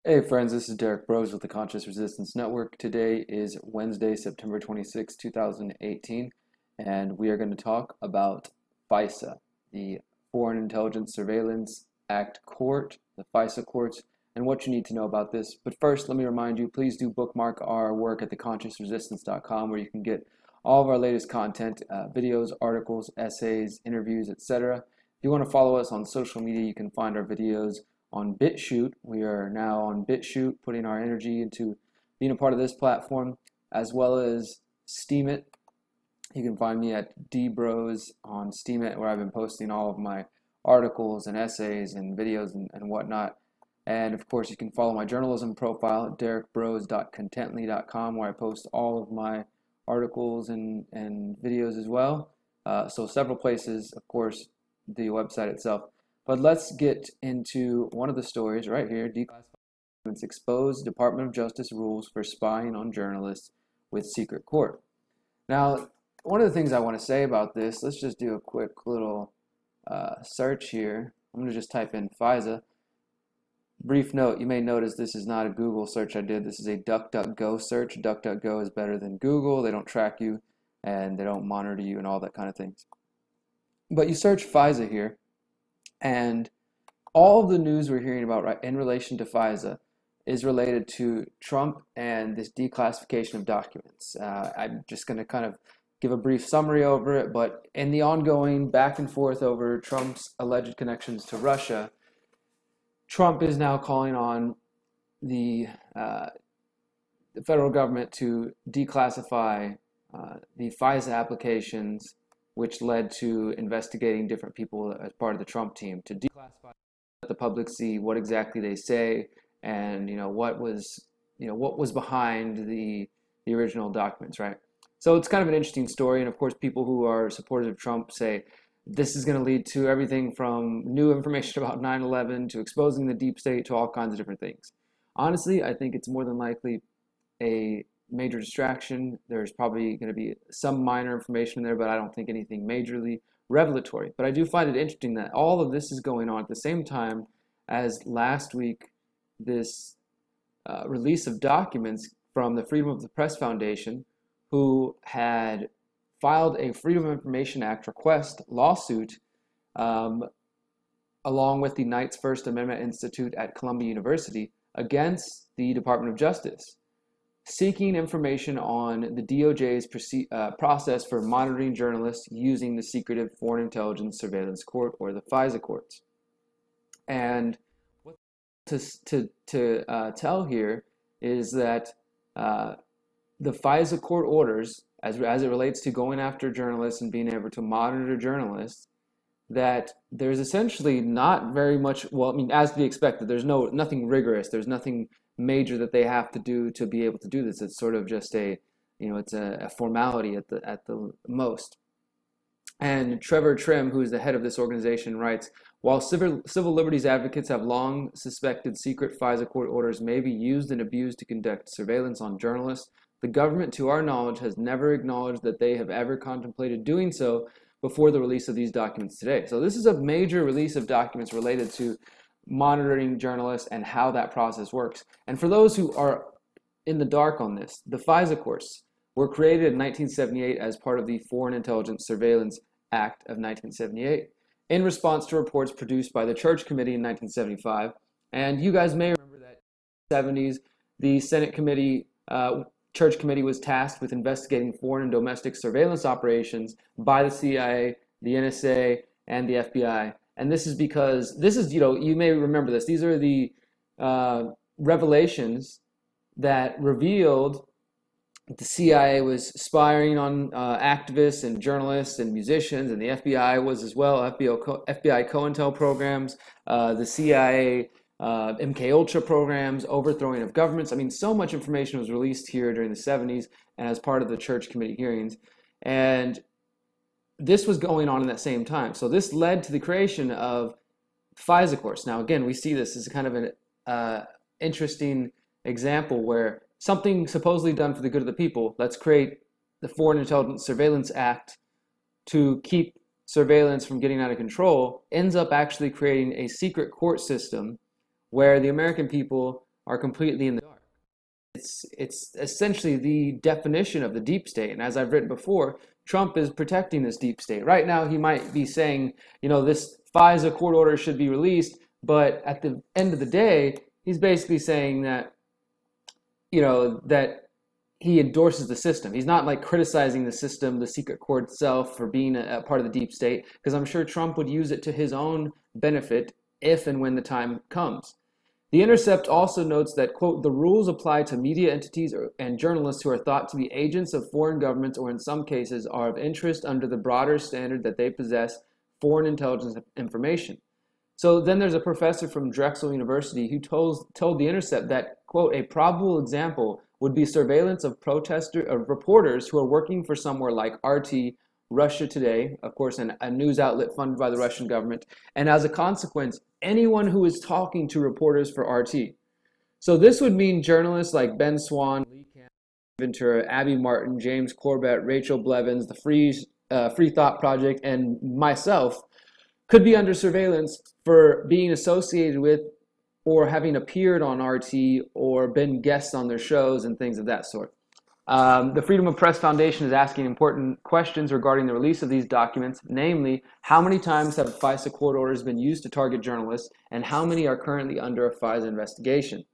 Hey friends, this is Derrick Broze with the Conscious Resistance Network. Today is Wednesday, September 26, 2018, and we are going to talk about FISA, the Foreign Intelligence Surveillance Act Court, the FISA courts, and what you need to know about this. But first, let me remind you, please do bookmark our work at theconsciousresistance.com where you can get all of our latest content, videos, articles, essays, interviews, etc. If you want to follow us on social media, you can find our videos on BitChute. We are now on BitChute, putting our energy into being a part of this platform, as well as Steemit. You can find me at dbroze on Steemit, where I've been posting all of my articles and essays and videos and whatnot. And of course, you can follow my journalism profile at derrickbroze.contently.com, where I post all of my articles and videos as well. So several places, of course, the website itself. But let's get into one of the stories right here. Declassified expose Department of Justice rules for spying on journalists with secret court. Now, one of the things I want to say about this, let's just do a quick little search here. I'm going to just type in FISA. Brief note, you may notice this is not a Google search I did. This is a DuckDuckGo search. DuckDuckGo is better than Google. They don't track you and they don't monitor you and all that kind of things. But you search FISA here, and all of the news we're hearing about right in relation to FISA is related to Trump and this declassification of documents. I'm just going to kind of give a brief summary over it, but in the ongoing back and forth over Trump's alleged connections to Russia, Trump is now calling on the federal government to declassify the FISA applications, which led to investigating different people as part of the Trump team, to declassify, let the public see what exactly they say, and what was behind the original documents, right? So it's kind of an interesting story, and of course, people who are supporters of Trump say this is going to lead to everything from new information about 9/11 to exposing the deep state to all kinds of different things. Honestly, I think it's more than likely a major distraction. There's probably going to be some minor information there, but I don't think anything majorly revelatory. But I do find it interesting that all of this is going on at the same time as last week this release of documents from the Freedom of the Press Foundation, who had filed a Freedom of Information Act request lawsuit along with the Knight's First Amendment Institute at Columbia University against the Department of Justice, seeking information on the DOJ's process for monitoring journalists using the secretive Foreign Intelligence Surveillance Court, or the FISA courts. And what to tell here is that the FISA court orders, as it relates to going after journalists and being able to monitor journalists, that there's essentially not very much, well, I mean, as to be expected, there's nothing rigorous, there's nothing major that they have to do to be able to do this. It's sort of just it's a formality at the most. And Trevor Trim, who is the head of this organization, writes, while civil liberties advocates have long suspected secret FISA court orders may be used and abused to conduct surveillance on journalists, the government, to our knowledge, has never acknowledged that they have ever contemplated doing so before the release of these documents today. So this is a major release of documents related to monitoring journalists and how that process works. And for those who are in the dark on this, the FISA courts were created in 1978 as part of the Foreign Intelligence Surveillance Act of 1978 in response to reports produced by the Church Committee in 1975. And you guys may remember that in the 70s, the Senate Committee, Church Committee was tasked with investigating foreign and domestic surveillance operations by the CIA, the NSA, and the FBI. And this is because, you may remember this, these are the revelations that revealed the CIA was spying on activists and journalists and musicians, and the FBI was as well, FBI COINTEL programs, the CIA MKUltra programs, overthrowing of governments. I mean, so much information was released here during the 70s and as part of the Church Committee hearings. And this was going on in that same time. So this led to the creation of FISA courts. Now, again, we see this as kind of an interesting example where something supposedly done for the good of the people, let's create the Foreign Intelligence Surveillance Act to keep surveillance from getting out of control, ends up actually creating a secret court system where the American people are completely in the dark. It's essentially the definition of the deep state. And as I've written before, Trump is protecting this deep state. Right now, he might be saying, this FISA court order should be released, but at the end of the day, he's basically saying that, that he endorses the system. He's not like criticizing the system, the secret court itself, for being a part of the deep state, because I'm sure Trump would use it to his own benefit if and when the time comes. The Intercept also notes that, quote, the rules apply to media entities and journalists who are thought to be agents of foreign governments or in some cases are of interest under the broader standard that they possess foreign intelligence information. So then there's a professor from Drexel University who told The Intercept that, quote, a probable example would be surveillance of reporters who are working for somewhere like RT, Russia Today, of course, a news outlet funded by the Russian government, and as a consequence, anyone who is talking to reporters for RT. So this would mean journalists like Ben Swan, Lee Ventura, Abby Martin, James Corbett, Rachel Blevins, the Free Thought Project, and myself could be under surveillance for being associated with or having appeared on RT or been guests on their shows and things of that sort. The Freedom of Press Foundation is asking important questions regarding the release of these documents, namely, how many times have FISA court orders been used to target journalists, and how many are currently under a FISA investigation?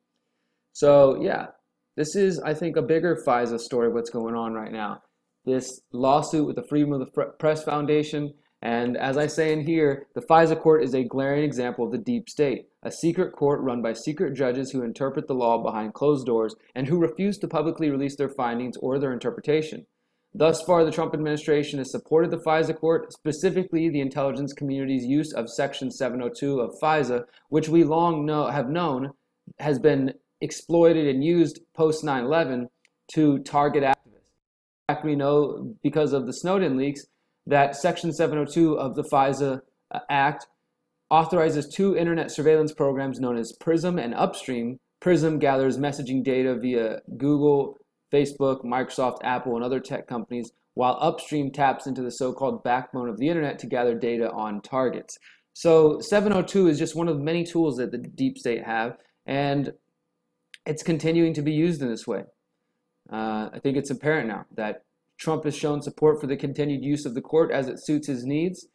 So, yeah, this is, I think, a bigger FISA story of what's going on right now. This lawsuit with the Freedom of the Press Foundation, and as I say in here, the FISA court is a glaring example of the deep state, a secret court run by secret judges who interpret the law behind closed doors and who refuse to publicly release their findings or their interpretation. Thus far, the Trump administration has supported the FISA court, specifically the intelligence community's use of Section 702 of FISA, which we long have known has been exploited and used post 9/11 to target activists. In fact, we know because of the Snowden leaks that Section 702 of the FISA Act authorizes two internet surveillance programs known as PRISM and Upstream. PRISM gathers messaging data via Google, Facebook, Microsoft, Apple, and other tech companies, while Upstream taps into the so-called backbone of the internet to gather data on targets. So 702 is just one of many tools that the deep state have, and it's continuing to be used in this way. I think it's apparent now that Trump has shown support for the continued use of the court as it suits his needs,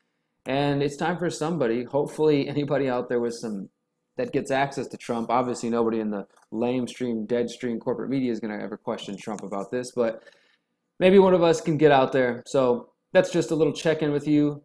and it's time for somebody, hopefully anybody out there that gets access to Trump. Obviously nobody in the lamestream, deadstream corporate media is going to ever question Trump about this, but maybe one of us can get out there. So that's just a little check-in with you.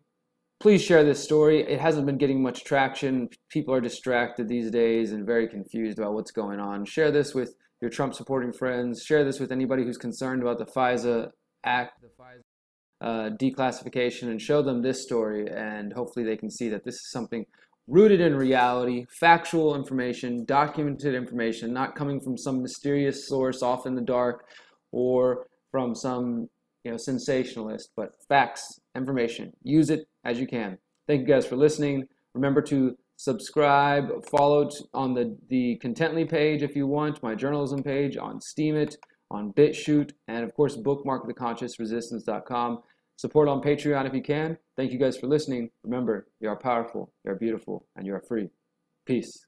Please share this story. It hasn't been getting much traction. People are distracted these days and very confused about what's going on. Share this with your Trump supporting friends. Share this with anybody who's concerned about the FISA Act, the FISA declassification, and show them this story, and hopefully they can see that this is something rooted in reality, factual information, documented information, not coming from some mysterious source off in the dark or from some sensationalist, but facts, information. Use it as you can. Thank you guys for listening. Remember to subscribe, follow on the Contently page if you want, my journalism page, on Steemit, on BitChute, and of course bookmark theconsciousresistance.com. Support on Patreon if you can. Thank you guys for listening. Remember, you are powerful, you are beautiful, and you are free. Peace.